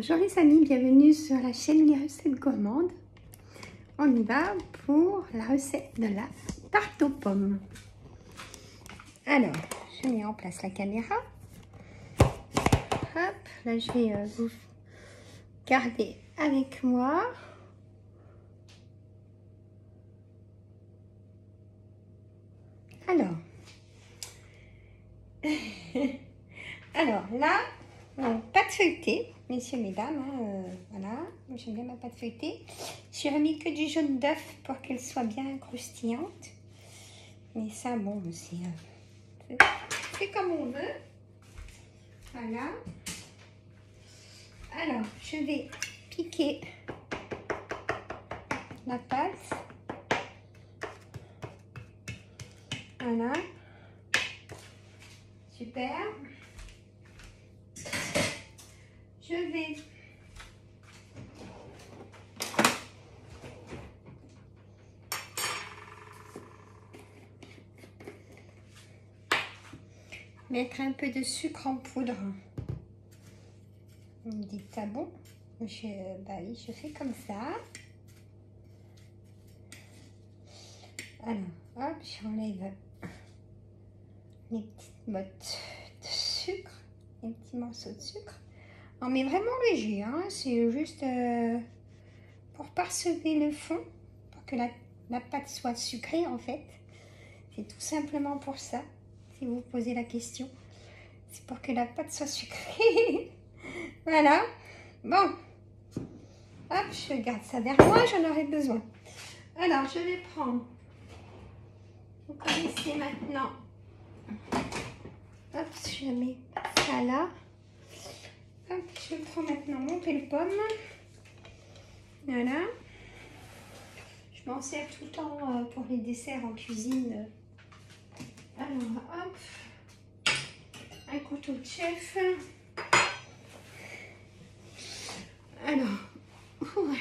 Bonjour les amis, bienvenue sur la chaîne Les Recettes Gourmandes. On y va pour la recette de la tarte aux pommes. Alors, je mets en place la caméra. Hop, là je vais vous garder avec moi. Alors, là, pâte feuilletée, messieurs, mesdames, voilà, moi j'aime bien ma pâte feuilletée. J'ai remis que du jaune d'œuf pour qu'elle soit bien croustillante. Mais ça, bon, c'est comme on veut. Voilà. Alors, je vais piquer la pâte. Voilà. Super. Je vais mettre un peu de sucre en poudre. Vous me dites, ah bon? Bah oui, je fais comme ça. Alors, hop, j'enlève les petites bottes de sucre, les petits morceaux de sucre. On met vraiment léger, hein, c'est juste pour parsemer le fond, pour que la pâte soit sucrée en fait. C'est tout simplement pour ça, si vous vous posez la question. C'est pour que la pâte soit sucrée. Voilà. Bon. Hop, je garde ça vers moi, j'en aurai besoin. Alors, je vais prendre, vous connaissez maintenant. Hop, je mets ça là. Hop, je prends maintenant mon pelle-pomme. Voilà. Je m'en sers tout le temps pour les desserts en cuisine. Alors, hop. Un couteau de chef. Alors, hop,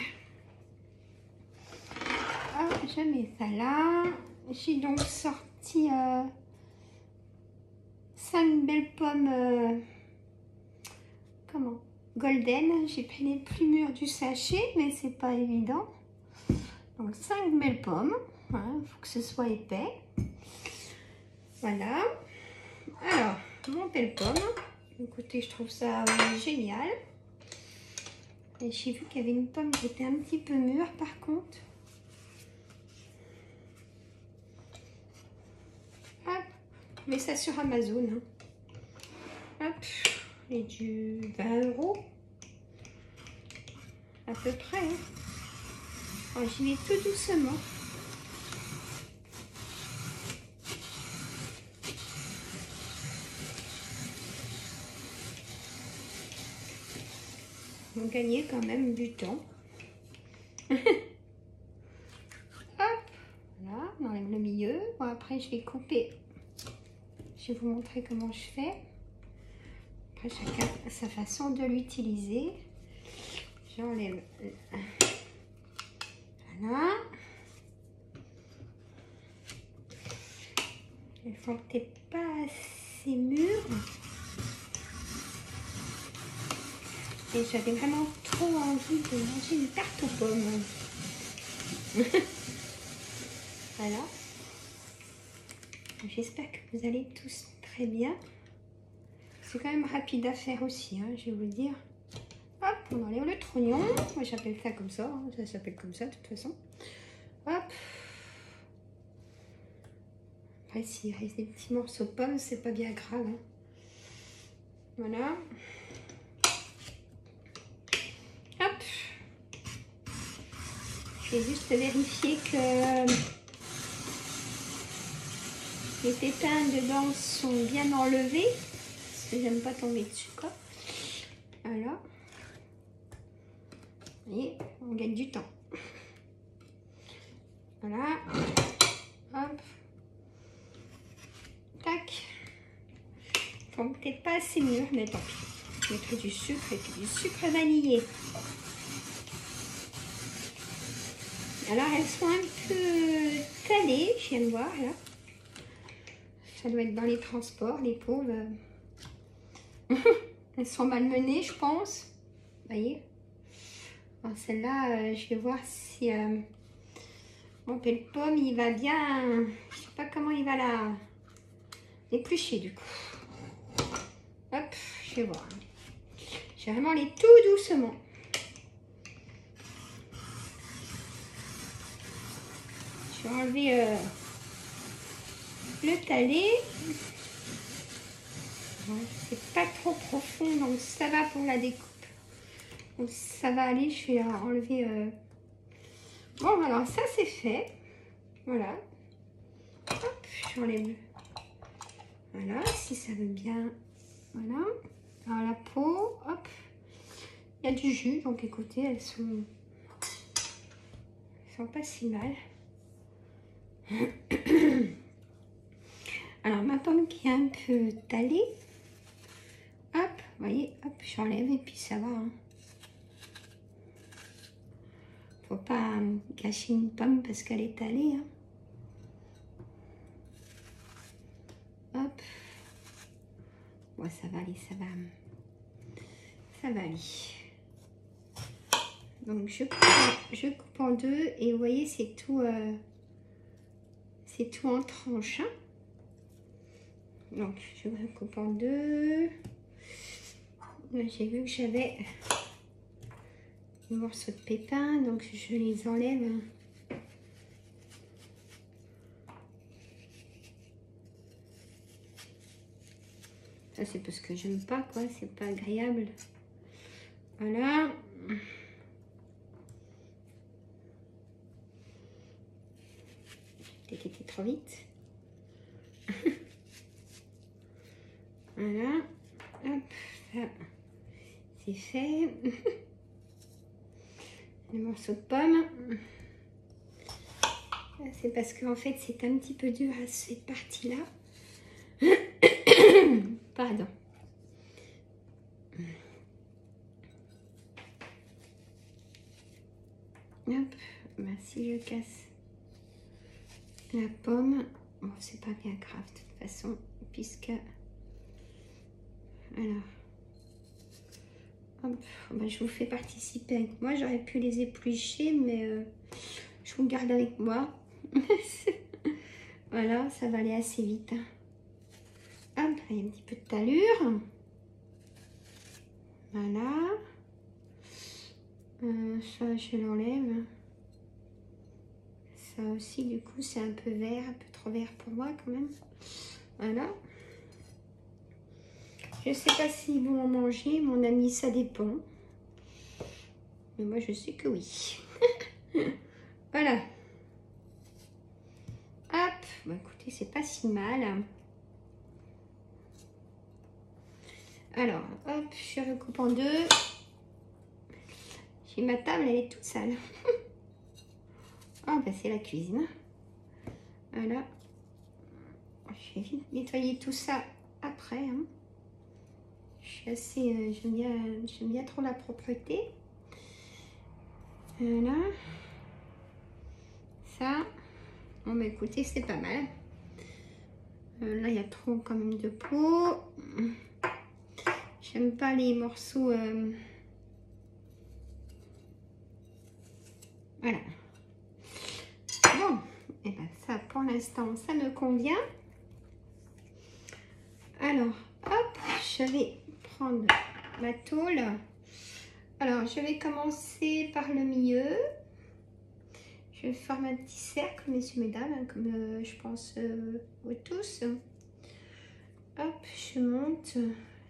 je mets ça là. J'ai donc sorti 5 belles pommes. Golden. J'ai pris les plus mûres du sachet, mais c'est pas évident. Donc 5 belles pommes. Il faut que ce soit épais. Voilà. Alors, mon pelle-pomme. Écoutez, je trouve ça génial. Et j'ai vu qu'il y avait une pomme qui était un petit peu mûre par contre. Hop, je mets ça sur Amazon. Hop, et du 20 € à peu près. Alors, j'y vais tout doucement. On gagnait quand même du temps. Hop, voilà, on enlève le milieu. Bon, après, je vais couper. Je vais vous montrer comment je fais. Après, chacun a sa façon de l'utiliser. J'enlève. Voilà. Elles sont peut-être pas assez mûres. Et j'avais vraiment trop envie de manger une tarte aux pommes. Voilà. J'espère que vous allez tous très bien. C'est quand même rapide à faire aussi, hein, je vais vous le dire. Hop, on enlève le trognon. Moi j'appelle ça comme ça, hein. Ça s'appelle comme ça de toute façon. Hop. Après s'il reste des petits morceaux de pommes, c'est pas bien grave. Hein. Voilà. Hop. Je vais juste vérifier que les pépins dedans sont bien enlevés. Parce que j'aime pas tomber dessus, quoi. Voilà. Et on gagne du temps. Voilà. Hop. Tac. Ils sont peut-être pas assez mûrs, mais tant pis. Je mettrai du sucre et puis du sucre vanillé. Alors elles sont un peu talées, je viens de voir là. Ça doit être dans les transports, les pauvres. Elles sont malmenées, je pense. voyez. Alors celle-là, je vais voir si mon belle pomme, il va bien. Je sais pas comment il va la éplucher du coup. Hop, je vais voir. Je vais vraiment aller tout doucement. Je vais enlever le talé. C'est pas trop profond, donc ça va pour la découpe. Donc ça va aller, je vais enlever... Bon, alors ça c'est fait. Voilà. Hop, j'enlève. Voilà, si ça veut bien. Voilà. Alors la peau, hop. Il y a du jus, donc écoutez, elles sont pas si mal. Alors ma pomme qui est un peu talée. Hop, vous voyez, hop, j'enlève et puis ça va. Hein. Faut pas gâcher une pomme parce qu'elle est talée. Hein. Hop. Bon, ça va aller, ça va. Ça va aller. Donc je coupe en deux et vous voyez, c'est tout en tranches. Hein. Donc je coupe en deux. Là, j'ai vu que j'avais des morceaux de pépins, donc je les enlève. Ça c'est parce que j'aime pas, quoi, c'est pas agréable. Voilà. J'ai peut-être été trop vite. Voilà. Hop, ça c'est fait. Les morceaux de pommes. C'est parce qu'en fait c'est un petit peu dur à cette partie-là. Pardon. Hop, ben, si je casse la pomme, bon c'est pas bien grave de toute façon, puisque alors hop, ben, je vous fais participer avec moi. J'aurais pu les éplucher, mais je vous garde avec moi. Voilà, ça va aller assez vite. Hop, il y a un petit peu de talure. Voilà. Ça, je l'enlève. Ça aussi, du coup, c'est un peu vert, un peu trop vert pour moi quand même. Voilà. Je sais pas s'ils vont en manger, mon ami, ça dépend. Mais moi, je sais que oui. Voilà. Hop. Bon, écoutez, c'est pas si mal. Alors, hop, je recoupe en deux. J'ai ma table, elle est toute sale. Oh, bah c'est la cuisine. Voilà. Je vais vite nettoyer tout ça après. Hein. Je suis assez... j'aime bien trop la propreté. Voilà. Ça. Bon, bah écoutez, c'est pas mal. Là, il y a trop quand même de peau. J'aime pas les morceaux... Voilà. Bon, et ben ça, pour l'instant, ça me convient. Alors, hop, je vais prendre ma tôle. Alors, je vais commencer par le milieu. Je vais faire un petit cercle, messieurs, mesdames, hein, comme je pense vous tous. Hop, je monte.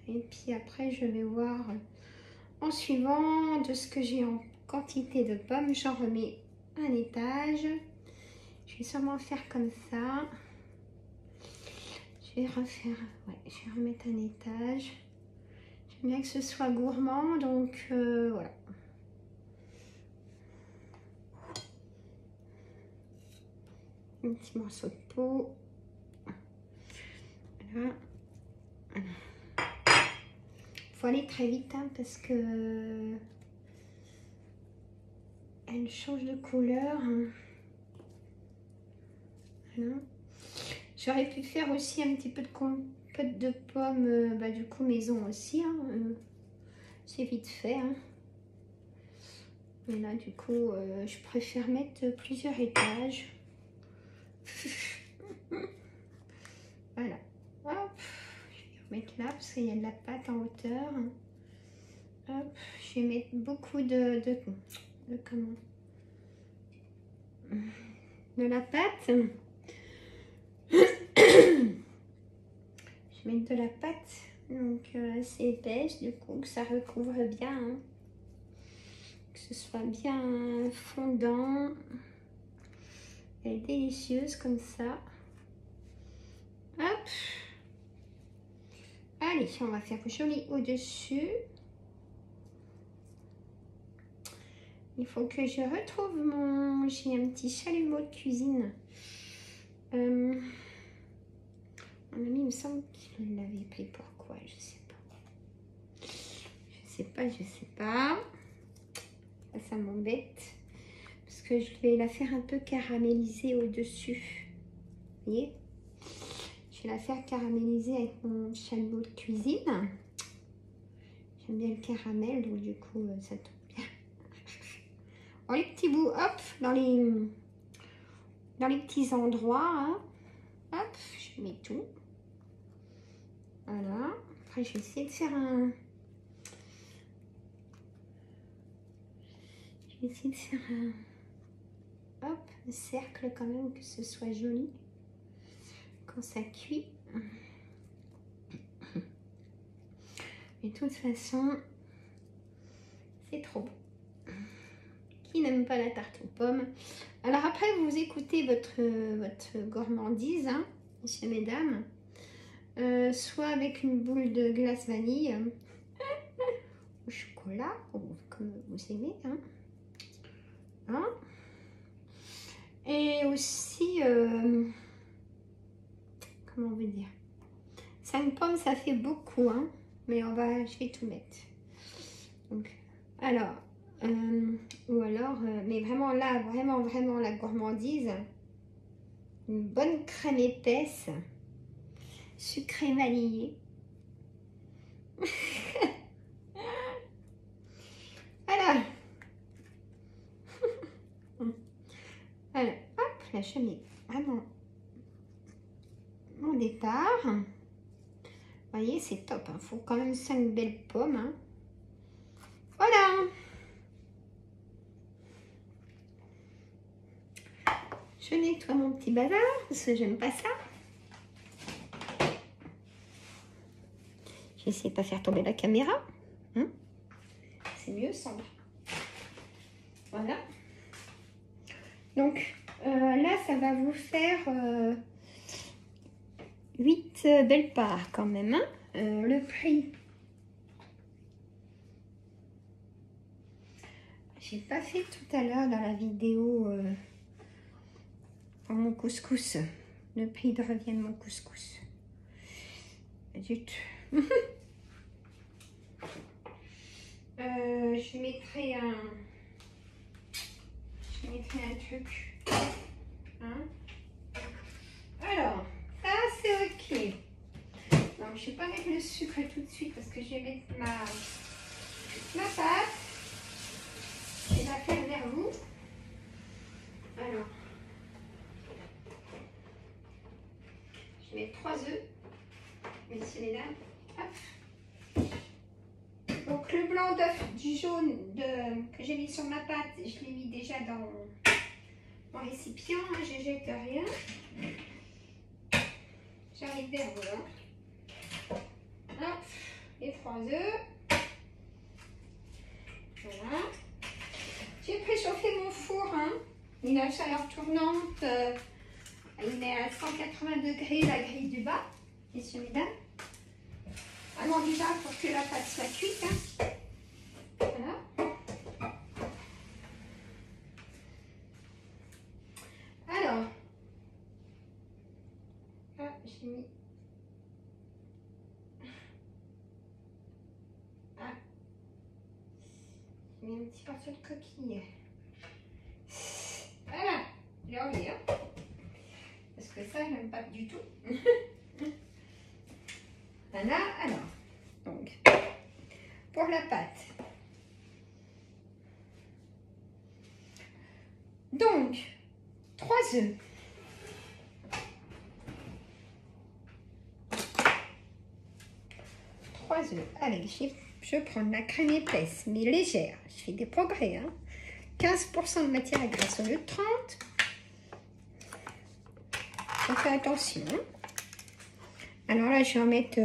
Et puis après, je vais voir en suivant de ce que j'ai en quantité de pommes. J'en remets un étage. Je vais sûrement faire comme ça. Je vais refaire, ouais, je vais remettre un étage. J'aime bien que ce soit gourmand, donc voilà. Un petit morceau de peau. Voilà. Faut aller très vite hein, parce que elle change de couleur. Voilà. J'aurais pu faire aussi un petit peu de compote de pommes, bah, du coup maison aussi. Hein, c'est vite fait. Hein. Et là, du coup, je préfère mettre plusieurs étages. Voilà. Hop. Je vais remettre là parce qu'il y a de la pâte en hauteur. Hop. Je vais mettre beaucoup de comment? De la pâte. Je vais mettre de la pâte, donc assez épaisse, du coup, que ça recouvre bien, hein. Que ce soit bien fondant et délicieuse comme ça. Hop. Allez, on va faire joli au-dessus. Il faut que je retrouve mon... J'ai un petit chalumeau de cuisine. Mon ami, il me semble qu'il l'avait pris. Pourquoi? Je sais pas. Je sais pas. Ça m'embête. Parce que je vais la faire un peu caraméliser au-dessus. Vous voyez? Je vais la faire caraméliser avec mon chalumeau de cuisine. J'aime bien le caramel, donc du coup, ça tombe bien. Bon, les petits bouts, hop, dans les petits endroits, hein. Hop, je mets tout. Voilà. Après, je vais essayer de faire un... Hop, un cercle quand même, que ce soit joli quand ça cuit. Et de toute façon, c'est trop bon. Qui n'aime pas la tarte aux pommes? Alors après, vous écoutez votre gourmandise, hein, messieurs, mesdames. Soit avec une boule de glace vanille au chocolat, comme vous aimez, hein. Hein? Et aussi, comment on veut dire, 5 pommes, ça fait beaucoup, hein, mais je vais tout mettre. Donc, alors, ou alors, mais vraiment là, vraiment la gourmandise, une bonne crème épaisse, sucrée vanillée. Voilà. Alors, hop, là je mets vraiment mon départ. Vous voyez, c'est top, hein. Faut quand même 5 belles pommes, hein. Voilà. Je nettoie mon petit bazar parce que j'aime pas ça. J'essaie de pas faire tomber la caméra, hein. C'est mieux sans. Voilà. Donc là, ça va vous faire 8 belles parts quand même, hein. Le prix. J'ai pas fait tout à l'heure dans la vidéo pour mon couscous. Le prix de revient de mon couscous. Zut. Je mettrai un truc, hein. Alors, ça c'est ok. Donc je vais pas mettre le sucre tout de suite parce que je vais mettre ma pâte. Je vais la faire vers vous. Alors, je vais mettre 3 œufs, messieurs et dames. Hop. Donc le blanc d'œuf du jaune que j'ai mis sur ma pâte, je l'ai mis déjà dans mon récipient, hein, je jette rien. J'arrive vers vous, hein. Hop, les 3 œufs. Voilà. J'ai préchauffé mon four, hein. Il a chaleur tournante, il est à 180 degrés la grille du bas, messieurs, mesdames. Vraiment du bas pour que la pâte soit cuite, hein. Voilà. Alors, ah, j'ai mis. Ah, j'ai mis un petit morceau de coquille. Voilà, j'ai envie, hein. Parce que ça, je n'aime pas du tout. Voilà, alors, donc, pour la pâte. Donc, 3 œufs. Allez, je prends de la crème épaisse, mais légère. Je fais des progrès. Hein. 15% de matière grasse au lieu de 30. Je fais attention. Hein. Alors là, je vais en mettre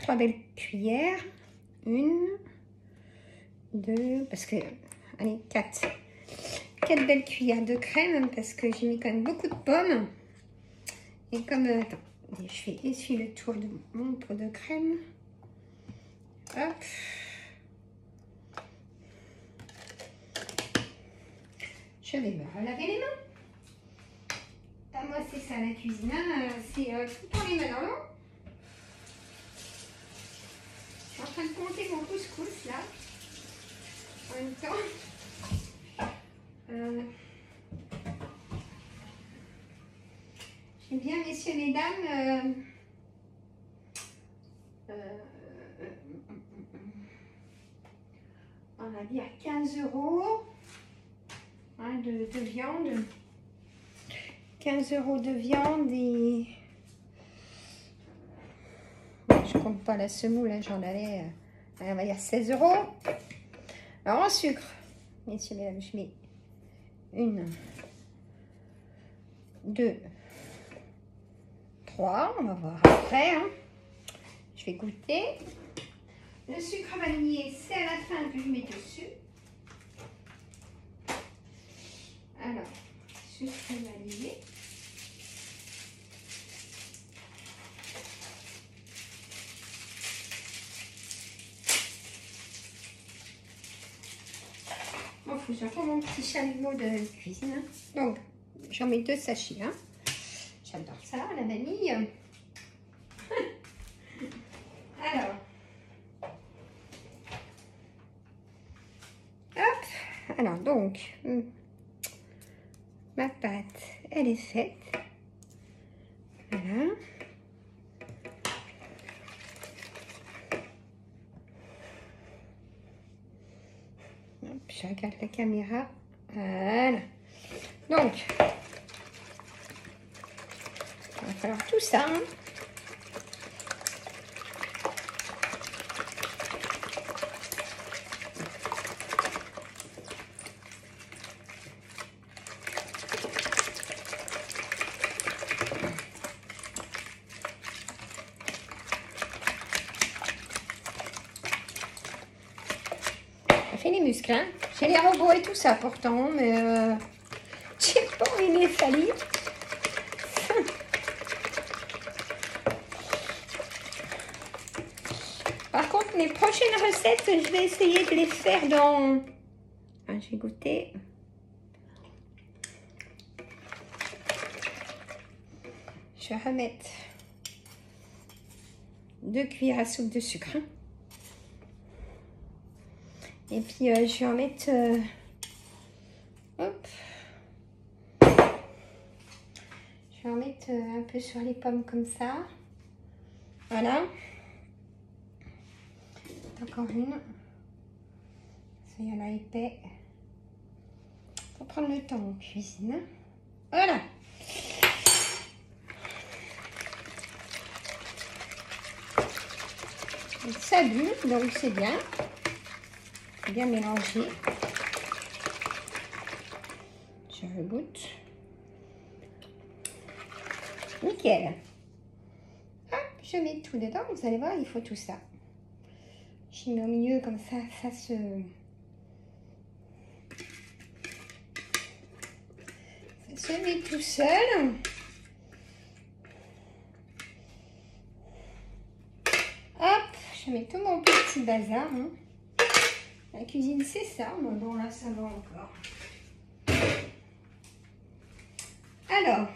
3 belles cuillères. 1, 2, parce que... Allez, 4. 4 belles cuillères de crème, parce que j'ai mis quand même beaucoup de pommes. Et comme... attends, je vais essuyer le tour de mon pot de crème. Hop. Je vais me laver les mains. Ah, moi, c'est ça la cuisine. Hein. C'est tout le temps les mains dans l'eau. Je suis en train de compter mon couscous là. En même temps. J'aime bien, messieurs, mesdames. On va dire 15 € hein, de viande. 15 € de viande et... Je compte pas la semoule, hein, j'en avais... on va dire 16 €. Alors en sucre, messieurs, mesdames, je mets 1, 2, 3. On va voir après. Hein. Je vais goûter. Le sucre vanillé, c'est à la fin que je mets dessus. Alors, sucre vanillé. Bon, faut que je prenne mon petit chalumeau de cuisine. Hein. Donc, j'en mets 2 sachets. Hein. J'adore ça, la vanille. Alors. Hop. Alors, donc, ma pâte, elle est faite. Voilà. Hop, je regarde la caméra. Voilà. Donc, il va falloir tout ça. Hein. Fait les muscles, hein. J'ai les robots et tout ça pourtant, mais j'ai pas envie de les salir. Par contre, mes prochaines recettes, je vais essayer de les faire dans... Ah, j'ai goûté. Je vais remettre 2 cuillères à soupe de sucre. Hein. Et puis, je vais en mettre... hop. Je vais en mettre un peu sur les pommes comme ça. Voilà. Encore une. Ça y en a épais. Faut prendre le temps en cuisine. Voilà. Ça bulle, donc c'est bien. Bien mélangé. Je regoute. Nickel. Hop, je mets tout dedans. Vous allez voir, il faut tout ça. Je mets au milieu comme ça, ça se met tout seul. Hop, je mets tout mon petit bazar. Hein. La cuisine, c'est ça. Mais bon, là, ça va encore. Alors,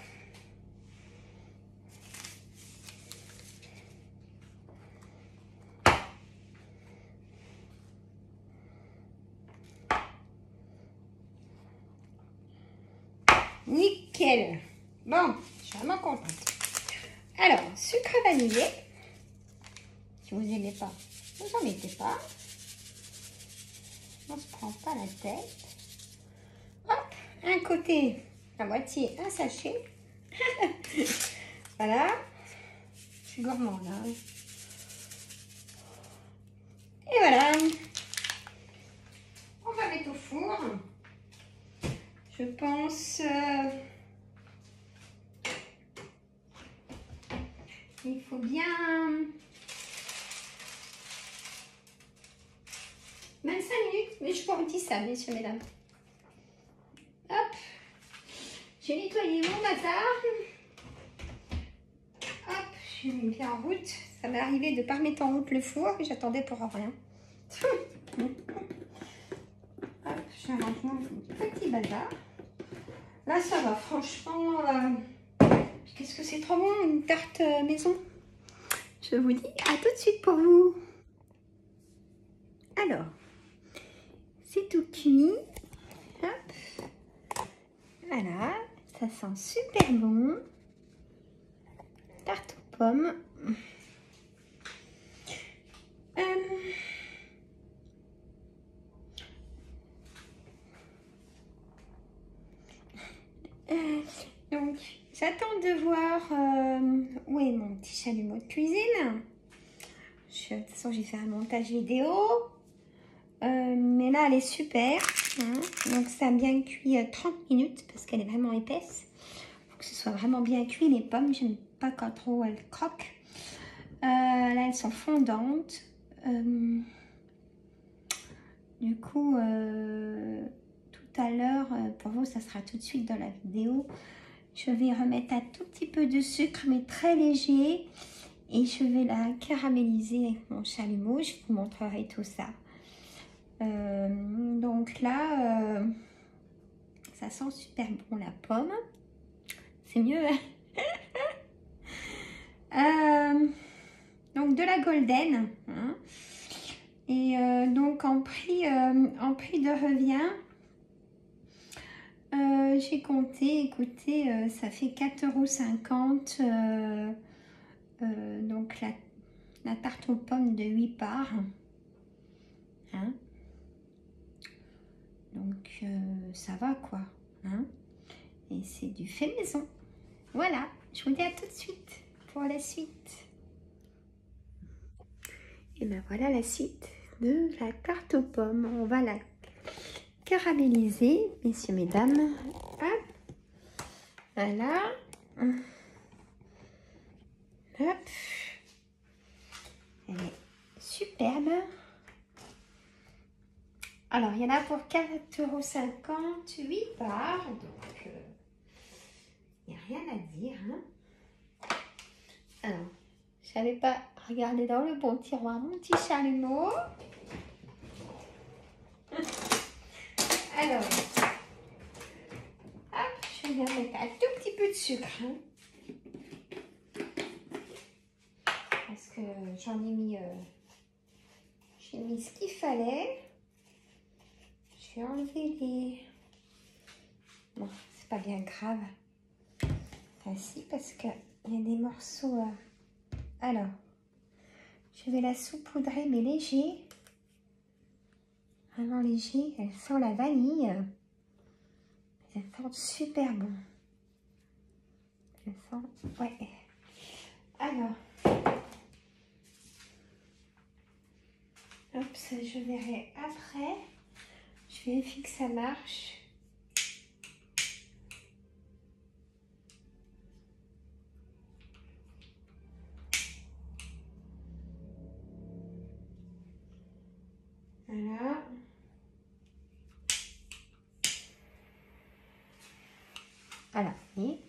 nickel. Bon, je suis vraiment contente. Alors, sucre vanillé. Si vous n'aimez pas, vous n'en mettez pas. On ne se prend pas la tête. Hop, un côté, la moitié, un sachet. Voilà. Je suis gourmande, hein. Et voilà. On va mettre au four. Je pense... il faut bien... 25 minutes. Mais je vous dis ça, messieurs, mesdames. Hop. J'ai nettoyé mon bazar. Hop, je l'ai mis en route. Ça m'est arrivé de ne pas remettre en route le four. J'attendais pour rien. Hop, j'ai rangé mon petit bazar. Là, ça va, franchement. Qu'est-ce que c'est trop bon, une tarte maison. Je vous dis à tout de suite pour vous. Alors, c'est tout cuit. Hop. Voilà, ça sent super bon. Tarte aux pommes. Donc, j'attends de voir où est mon petit chalumeau de cuisine. De toute façon, j'ai fait un montage vidéo. Mais là, elle est super. Hein. Donc, ça a bien cuit 30 minutes parce qu'elle est vraiment épaisse. Il faut que ce soit vraiment bien cuit. Les pommes, j'aime pas quand trop elles croquent. Là, elles sont fondantes. Du coup, tout à l'heure, pour vous, ça sera tout de suite dans la vidéo. Je vais remettre un tout petit peu de sucre, mais très léger. Et je vais la caraméliser avec mon chalumeau. Je vous montrerai tout ça. Donc là, ça sent super bon la pomme. C'est mieux, hein. Donc de la golden. Hein. Et donc en prix de revient, j'ai compté, écoutez, ça fait 4,50 €. Donc la tarte aux pommes de 8 parts. Hein. Donc ça va quoi. Hein. Et c'est du fait maison. Voilà, je vous dis à tout de suite pour la suite. Et ben voilà la suite de la tarte aux pommes. On va la caraméliser, messieurs, mesdames. Hop. Voilà. Hop. Elle est superbe. Alors, il y en a pour 4,50 €, 8 parts. Donc, il n'y a rien à dire. Hein. Alors, je n'avais pas regardé dans le bon tiroir mon petit chalumeau. Alors, hop, je vais mettre un tout petit peu de sucre. Hein. Parce que j'en ai mis, j'ai mis ce qu'il fallait. Je vais enlever les... Bon, c'est pas bien grave. Enfin, si, parce qu'il y a des morceaux... Alors, je vais la saupoudrer, mais léger. Vraiment léger. Elle sent la vanille. Elle sent super bon. Elle sent... Ouais. Alors... Hop, ça je verrai après. Je vérifie que ça marche. Voilà. Alors, et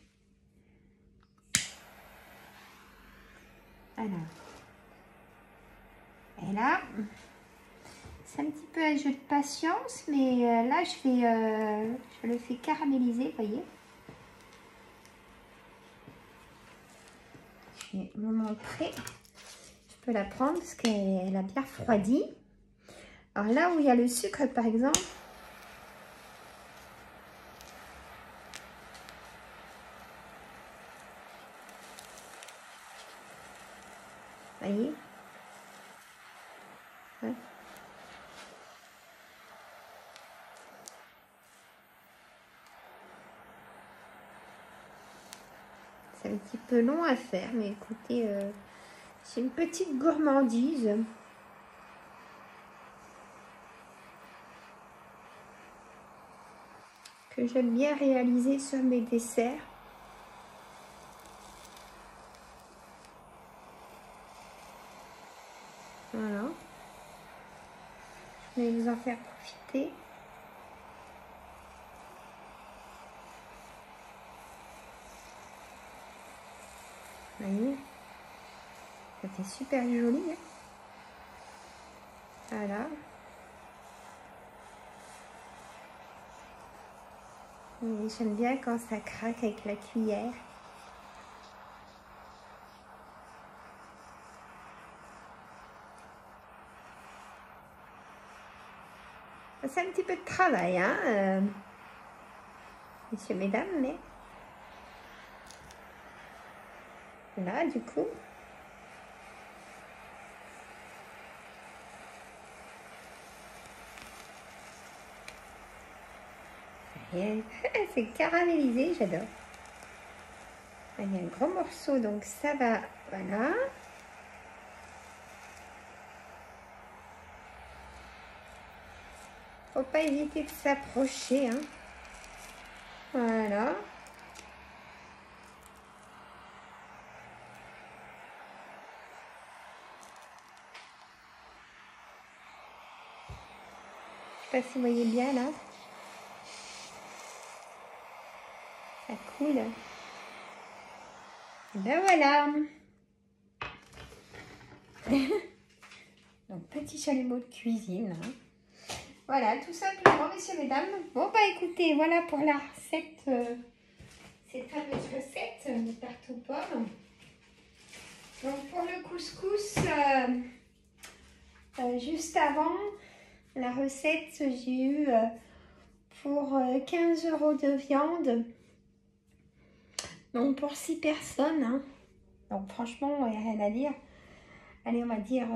alors. Et là, c'est un petit peu un jeu de patience, mais là, je le fais caraméliser, vous voyez. Je vais vous montrer. Je peux la prendre parce qu'elle a bien refroidi. Alors là où il y a le sucre, par exemple, vous voyez. Ouais. C'est un petit peu long à faire, mais écoutez, c'est une petite gourmandise. Que j'aime bien réaliser sur mes desserts. Voilà. Je vais vous en faire profiter. Vous voyez, c'était super joli. Hein, voilà. J'aime bien quand ça craque avec la cuillère. C'est un petit peu de travail, hein, messieurs, mesdames, mais là, du coup, c'est caramélisé, j'adore. Il y a un gros morceau, donc ça va, voilà. Faut pas hésiter de s'approcher, hein. Voilà. Je sais pas si vous voyez bien là. Ça coule. Et ben voilà. Donc petit chalumeau de cuisine. Hein. Voilà, tout simplement, messieurs, mesdames. Bon, bah écoutez, voilà pour la recette, cette fameuse recette de tarte aux pommes. Donc pour le couscous, juste avant la recette, j'ai eu pour 15 € de viande. Donc pour 6 personnes. Hein. Donc franchement, il n'y a rien à dire. Allez, on va dire...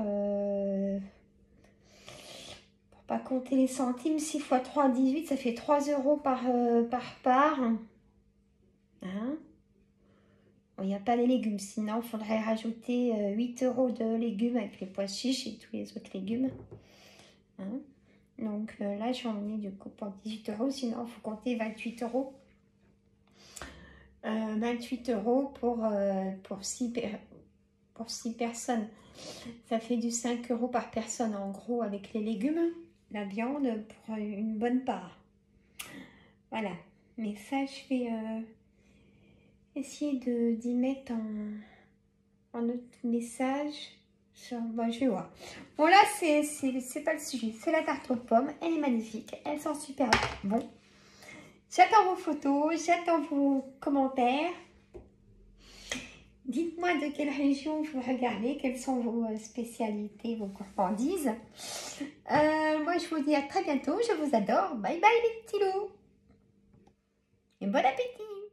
pas compter les centimes, 6 x 3, 18, ça fait 3 € par part. Hein? Bon, il n'y a pas les légumes, sinon il faudrait rajouter 8 € de légumes avec les pois chiches et tous les autres légumes. Hein? Donc là, j'en ai du coup pour 18 €, sinon il faut compter 28 €. 28 € pour 6 personnes. Ça fait du 5 € par personne en gros avec les légumes. La viande pour une bonne part. Voilà. Mais ça, je vais essayer d'y mettre en autre message. Bon, je vais voir. Bon, là, c'est pas le sujet. C'est la tarte aux pommes. Elle est magnifique. Elle sent super bon. J'attends vos photos. J'attends vos commentaires. Dites-moi de quelle région vous regardez, quelles sont vos spécialités, vos gourmandises. Moi, je vous dis à très bientôt. Je vous adore. Bye bye les petits loups. Et bon appétit!